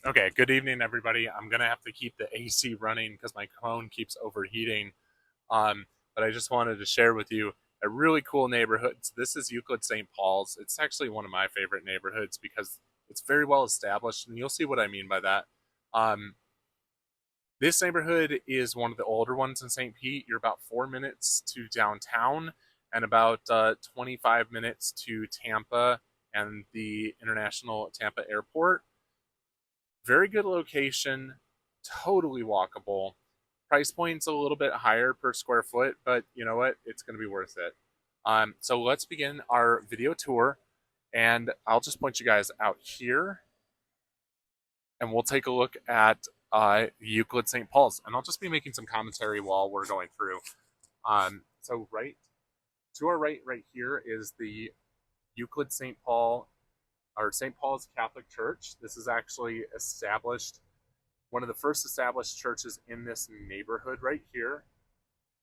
Okay, good evening, everybody. I'm gonna have to keep the AC running because my phone keeps overheating. But I just wanted to share with you a really cool neighborhood. So this is Euclid-St. Paul's. It's actually one of my favorite neighborhoods because it's very well established, and you'll see what I mean by that. Um, this neighborhood is one of the older ones in St. Pete. You're about 4 minutes to downtown and about 25 minutes to Tampa and the International Tampa Airport. Very good location, totally walkable. Price point's a little bit higher per square foot, but you know what? It's going to be worth it. So let's begin our video tour, and I'll just point you guys out here, and we'll take a look at Euclid St. Paul's, and I'll just be making some commentary while we're going through. So right to our right here is the Euclid St. Paul or St. Paul's Catholic Church. This is actually established one of the first established churches in this neighborhood right here.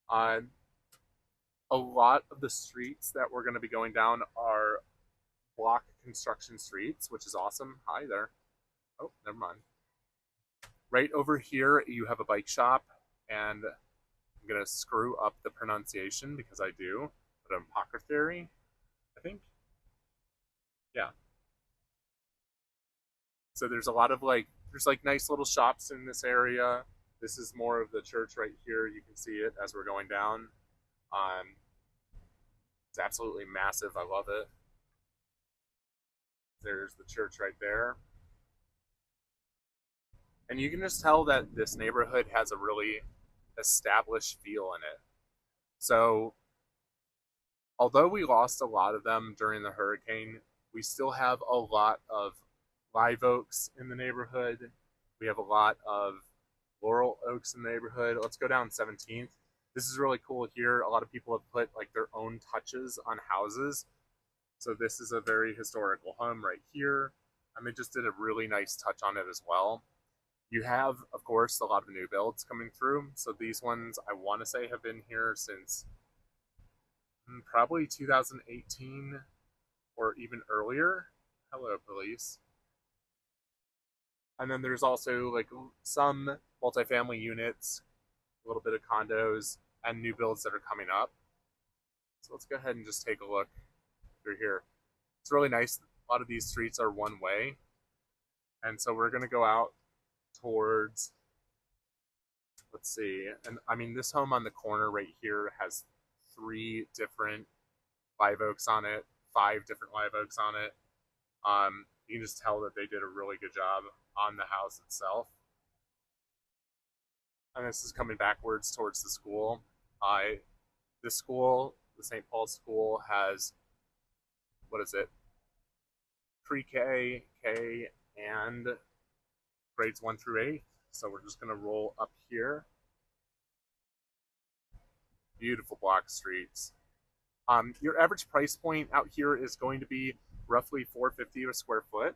Uh, a lot of the streets that we're going to be going down are block construction streets, which is awesome. Hi there. Oh, never mind. Right over here, you have a bike shop, and I'm going to screw up the pronunciation because I do, but apothecary, I think. Yeah. So there's a lot of there's like nice little shops in this area. This is more of the church right here. You can see it as we're going down. Um, It's absolutely massive. I love it. There's the church right there. And you can just tell that this neighborhood has a really established feel in it. So, although we lost a lot of them during the hurricane, we still have a lot of live oaks in the neighborhood. We have a lot of laurel oaks in the neighborhood. Let's go down 17th. This is really cool here. A lot of people have put like their own touches on houses. So this is a very historical home right here. And they just did a really nice touch on it as well. You have, of course, a lot of new builds coming through. So these ones, I want to say, have been here since probably 2018 or even earlier. Hello, police. And then there's also like some multifamily units, a little bit of condos, and new builds that are coming up. So let's go ahead and just take a look through here. It's really nice. A lot of these streets are one way. And so we're going to go out towards, let's see, and I mean, this home on the corner right here has three different live oaks on it, five different live oaks on it. You can just tell that they did a really good job on the house itself. And this is coming backwards towards the school. This school, the St. Paul School, has, what is it, pre-K, K, and grades 1 through 8. So we're just going to roll up here. Beautiful block streets. Your average price point out here is going to be roughly $450 a square foot.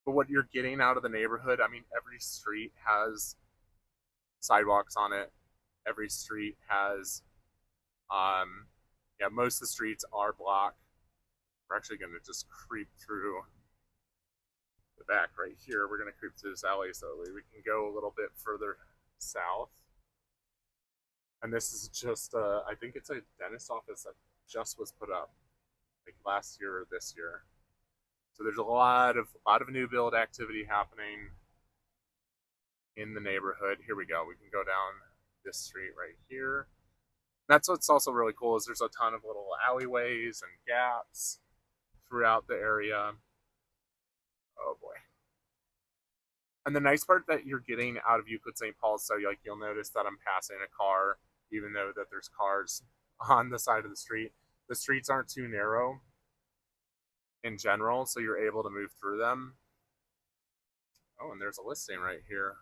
But what you're getting out of the neighborhood, I mean, every street has sidewalks on it. Every street has, yeah, most of the streets are block. We're actually going to just creep through the back right here. We're going to creep through this alley so we can go a little bit further south. And this is just, I think it's a dentist office that just was put up like last year or this year. So there's a lot of new build activity happening in the neighborhood. Here we go. We can go down this street right here. That's what's also really cool is there's a ton of little alleyways and gaps throughout the area. Oh boy. And the nice part that you're getting out of Euclid St. Paul's, so like you'll notice that I'm passing a car, even though that there's cars on the side of the street. The streets aren't too narrow in general, so you're able to move through them. Oh, and there's a listing right here.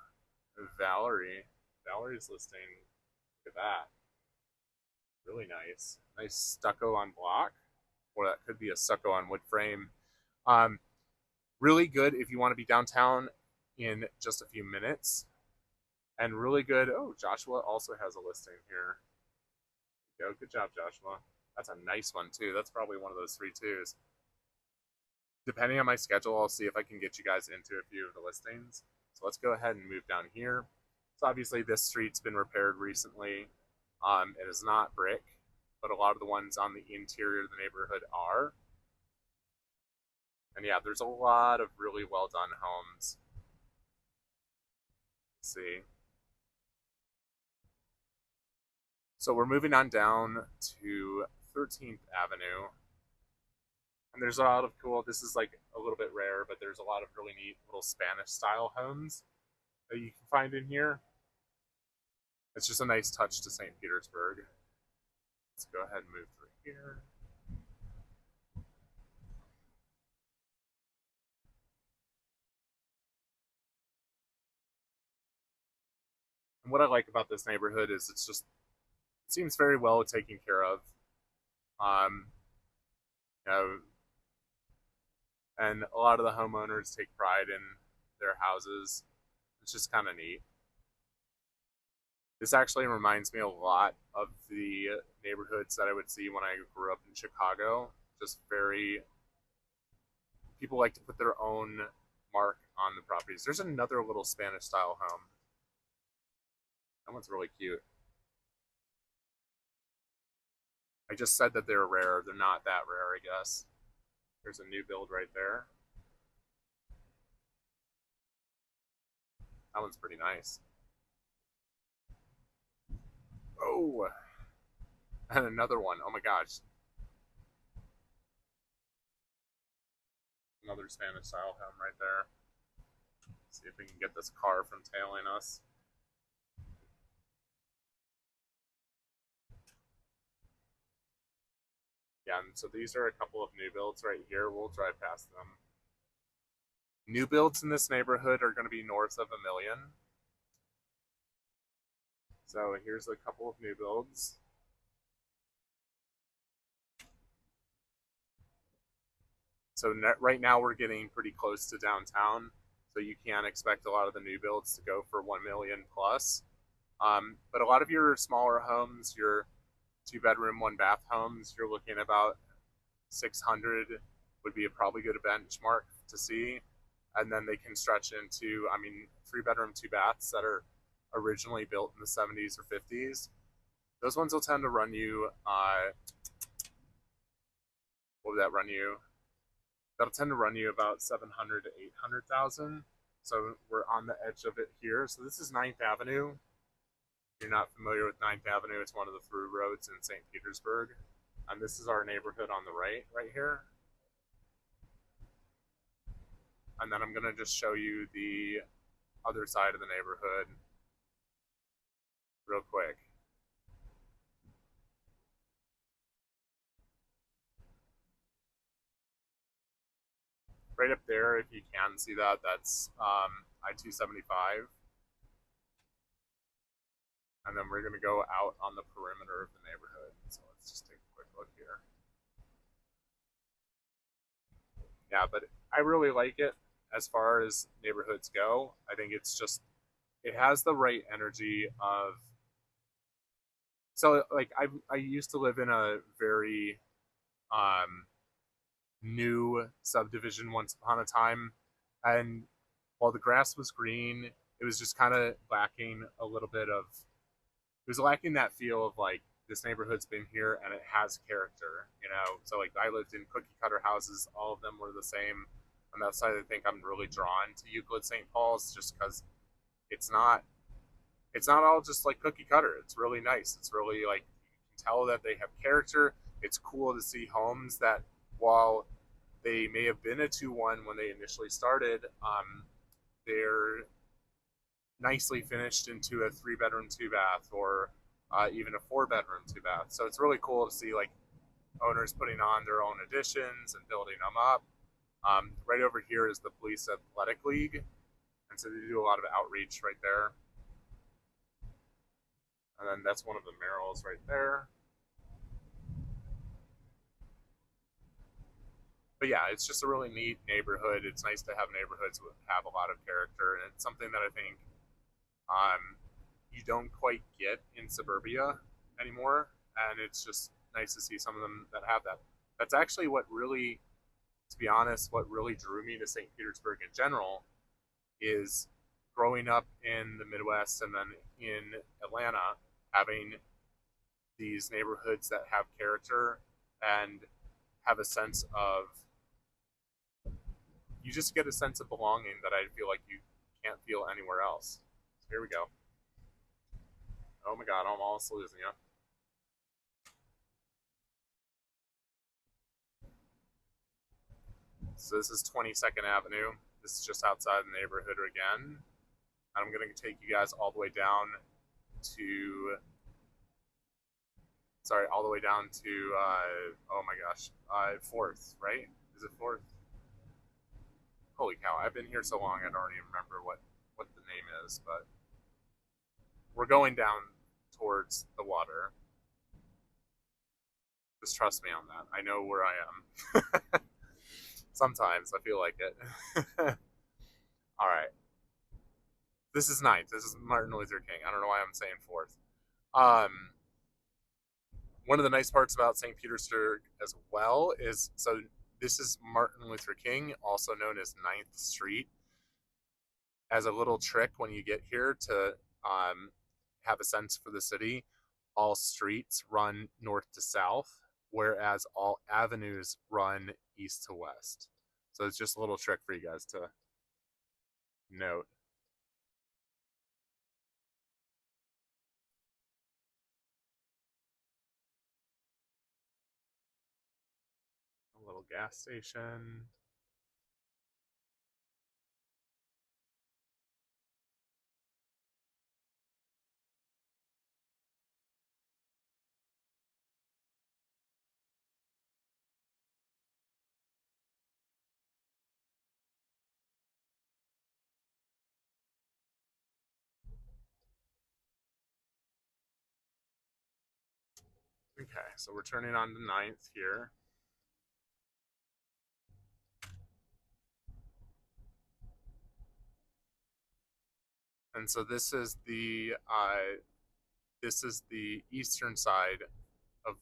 Valerie's listing. Look at that. Really nice. Nice stucco on block. Or that could be a stucco on wood frame. Really good if you want to be downtown in just a few minutes. And really good. Oh, Joshua also has a listing here. Go. Good job, Joshua. That's a nice one too. That's probably one of those 3 twos. Depending on my schedule, I'll see if I can get you guys into a few of the listings. So let's go ahead and move down here. So obviously this street's been repaired recently. It is not brick, but a lot of the ones on the interior of the neighborhood are. And yeah, there's a lot of really well done homes. Let's see. So we're moving on down to 13th Avenue. And there's a lot of cool, this is like a little bit rare, but there's a lot of really neat little Spanish style homes that you can find in here. It's just a nice touch to St. Petersburg. Let's go ahead and move through here. And what I like about this neighborhood is it seems very well taken care of. Um, you know, and a lot of the homeowners take pride in their houses. It's just kind of neat. This actually reminds me a lot of the neighborhoods that I would see when I grew up in Chicago. Just very, people like to put their own mark on the properties. There's another little Spanish style home. That one's really cute. I just said that they're rare. They're not that rare, I guess. There's a new build right there. That one's pretty nice. Oh, and another one. Oh my gosh. Another Spanish style home right there. Let's see if we can get this car from tailing us. Yeah, and so these are a couple of new builds right here. We'll drive past them. New builds in this neighborhood are going to be north of $1 million. So here's a couple of new builds. So right now we're getting pretty close to downtown, so you can expect a lot of the new builds to go for 1 million plus. But a lot of your smaller homes, your 2-bedroom, 1-bath homes, you're looking at about 600 would be a probably good benchmark to see. And then they can stretch into, 3-bedroom, 2 baths that are originally built in the 70s or 50s. Those ones will tend to run you, what would that run you? That'll tend to run you about 700 to 800,000. So we're on the edge of it here. So this is 9th Avenue. If you're not familiar with 9th Avenue, it's one of the through roads in St. Petersburg. And this is our neighborhood on the right here. And then I'm going to just show you the other side of the neighborhood real quick. Right up there, if you can see that, that's I-275. And then we're going to go out on the perimeter of the neighborhood. So let's just take a quick look here. Yeah, but I really like it as far as neighborhoods go. I think it's just, it has the right energy of, so like I used to live in a very new subdivision once upon a time, and while the grass was green, it was just kind of lacking a little bit of, it was lacking that feel of like, this neighborhood's been here and it has character, you know? So like I lived in cookie cutter houses, all of them were the same. And that's why I think I'm really drawn to Euclid-St. Paul's, just because it's not all just like cookie cutter. It's really nice. It's really like, you can tell that they have character. It's cool to see homes that, while they may have been a 2-1 when they initially started, they're nicely finished into a 3-bedroom, 2-bath, or even a 4-bedroom, 2-bath. So it's really cool to see like owners putting on their own additions and building them up. Right over here is the Police Athletic League, and so they do a lot of outreach right there. And then that's one of the murals right there. But yeah, it's just a really neat neighborhood. It's nice to have neighborhoods that have a lot of character, and it's something that I think you don't quite get in suburbia anymore, and it's just nice to see some of them that have that. That's actually what really To be honest, what really drew me to St. Petersburg in general is growing up in the Midwest and then in Atlanta, having these neighborhoods that have character and have a sense of, you just get a sense of belonging that I feel like you can't feel anywhere else. So here we go. Oh my God, I'm almost losing you. So this is 22nd Avenue. This is just outside the neighborhood again. I'm going to take you guys all the way down to, sorry, all the way down to, oh my gosh, 4th, right? Is it 4th? Holy cow, I've been here so long I don't even remember what the name is, but we're going down towards the water. Just trust me on that. I know where I am. Sometimes I feel like it. All right. This is 9th. This is Martin Luther King. I don't know why I'm saying 4th. One of the nice parts about St. Petersburg as well is, so this is Martin Luther King, also known as 9th Street. As a little trick when you get here to have a sense for the city, all streets run north to south, whereas all avenues run east to west. So it's just a little trick for you guys to note. A little gas station. Okay, so we're turning on to 9th here. And so this is the eastern side of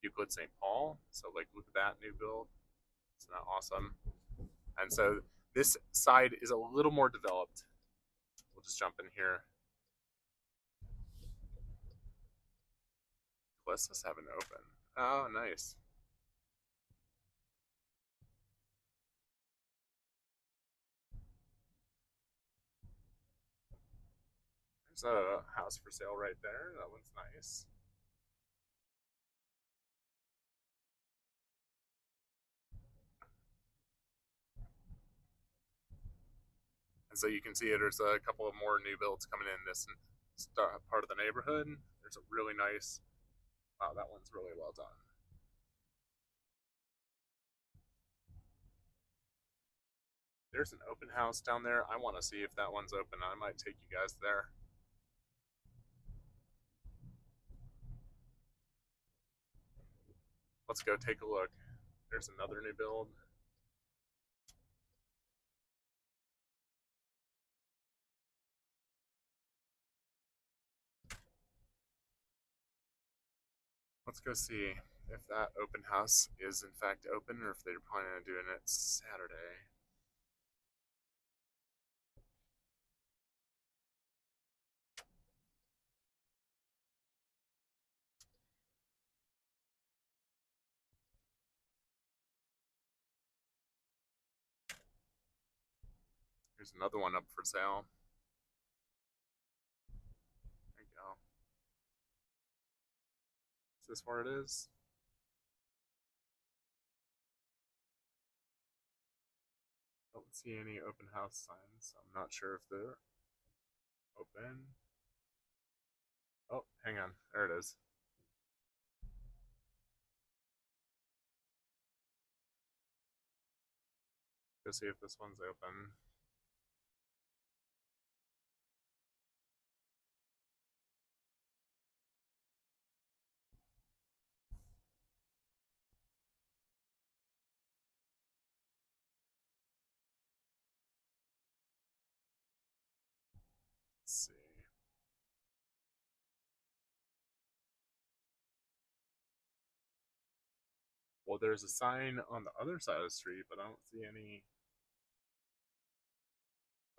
Euclid-St. Paul. So like look at that new build. Isn't that awesome? And so this side is a little more developed. We'll just jump in here. Let's just have an open. Oh, nice. There's a house for sale right there. That one's nice. And so you can see there's a couple of more new builds coming in this part of the neighborhood. There's a really nice, wow, that one's really well done. There's an open house down there. I want to see if that one's open. I might take you guys there. Let's go take a look. There's another new build. Let's go see if that open house is in fact open or if they're planning on doing it Saturday. There's another one up for sale. There you go. Is this where it is? Don't see any open house signs. I'm not sure if they're open. Oh, hang on. There it is. Go see if this one's open. Let's see. Well, there's a sign on the other side of the street, but I don't see any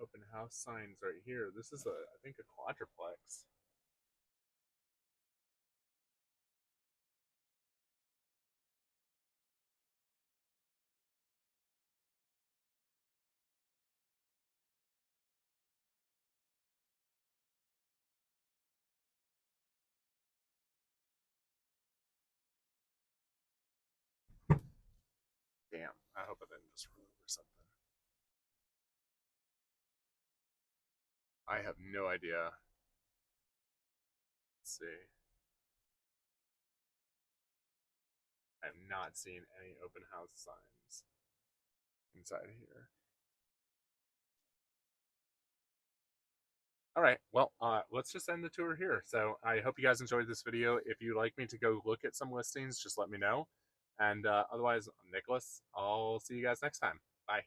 open house signs right here. This is I think a quadruplex. Damn, I hope I didn't just run over something. I have no idea. Let's see. I'm not seeing any open house signs inside here. All right, well, let's just end the tour here. So I hope you guys enjoyed this video. If you'd like me to go look at some listings, just let me know. And otherwise, I'm Nicholas. I'll see you guys next time. Bye.